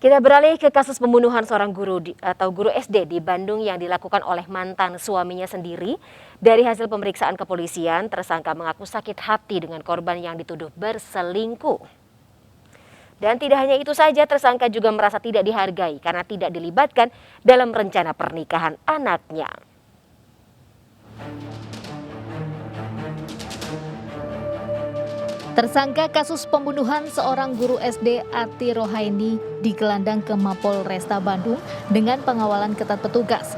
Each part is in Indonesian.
Kita beralih ke kasus pembunuhan seorang guru SD di Bandung yang dilakukan oleh mantan suaminya sendiri. Dari hasil pemeriksaan kepolisian, tersangka mengaku sakit hati dengan korban yang dituduh berselingkuh. Dan tidak hanya itu saja, tersangka juga merasa tidak dihargai karena tidak dilibatkan dalam rencana pernikahan anaknya. Tersangka kasus pembunuhan seorang guru SD Ati Rohaini digelandang ke Mapol Resta Bandung dengan pengawalan ketat petugas.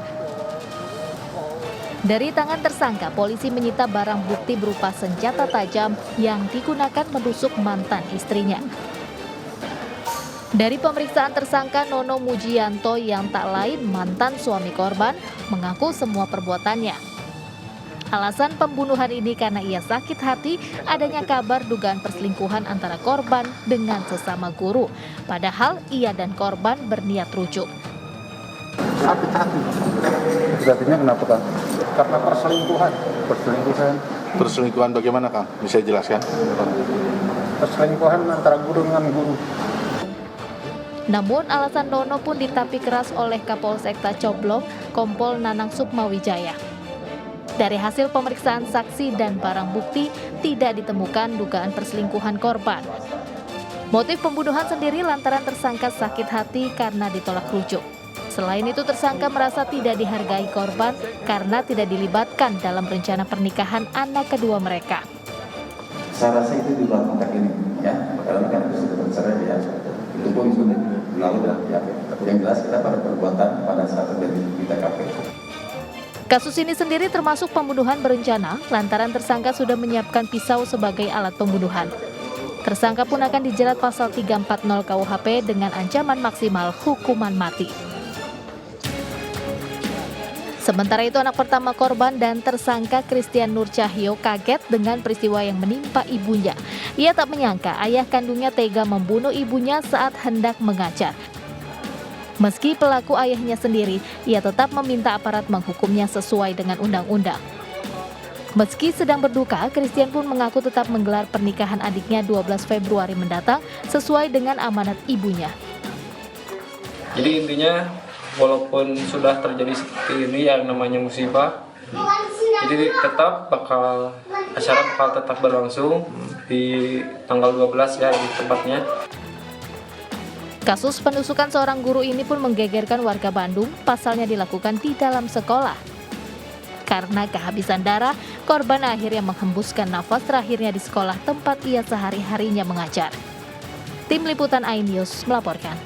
Dari tangan tersangka, polisi menyita barang bukti berupa senjata tajam yang digunakan menusuk mantan istrinya. Dari pemeriksaan tersangka Nono Mujianto yang tak lain mantan suami korban mengaku semua perbuatannya. Alasan pembunuhan ini karena ia sakit hati adanya kabar dugaan perselingkuhan antara korban dengan sesama guru. Padahal ia dan korban berniat rujuk. Sakit hati. Berarti kenapa, Kang? Karena perselingkuhan. Perselingkuhan bagaimana, Kang? Bisa jelaskan? Perselingkuhan antara guru dengan guru. Namun alasan Nono pun ditapi keras oleh Kapolsekta Coblong, Kompol Nanang Sukmawijaya. Dari hasil pemeriksaan saksi dan barang bukti, tidak ditemukan dugaan perselingkuhan korban. Motif pembunuhan sendiri lantaran tersangka sakit hati karena ditolak rujuk. Selain itu, tersangka merasa tidak dihargai korban karena tidak dilibatkan dalam rencana pernikahan anak kedua mereka. Saya rasa itu di luar konteks ini, ya, karena kan itu sudah bercerai, ya, itu pun sudah lalu dan ya. Yang jelas kita pada perbuatan pada saat terjadi di TKP. Kasus ini sendiri termasuk pembunuhan berencana lantaran tersangka sudah menyiapkan pisau sebagai alat pembunuhan. Tersangka pun akan dijerat pasal 340 KUHP dengan ancaman maksimal hukuman mati. Sementara itu anak pertama korban dan tersangka Christian Nur Cahyo kaget dengan peristiwa yang menimpa ibunya. Ia tak menyangka ayah kandungnya tega membunuh ibunya saat hendak mengajar. Meski pelaku ayahnya sendiri, ia tetap meminta aparat menghukumnya sesuai dengan undang-undang. Meski sedang berduka, Christian pun mengaku tetap menggelar pernikahan adiknya 12 Februari mendatang sesuai dengan amanat ibunya. Jadi intinya, walaupun sudah terjadi seperti ini yang namanya musibah, jadi tetap acara bakal tetap berlangsung di tanggal 12 ya di tempatnya. Kasus penusukan seorang guru ini pun menggegerkan warga Bandung, pasalnya dilakukan di dalam sekolah. Karena kehabisan darah, korban akhirnya menghembuskan nafas terakhirnya di sekolah tempat ia sehari-harinya mengajar. Tim Liputan iNews melaporkan.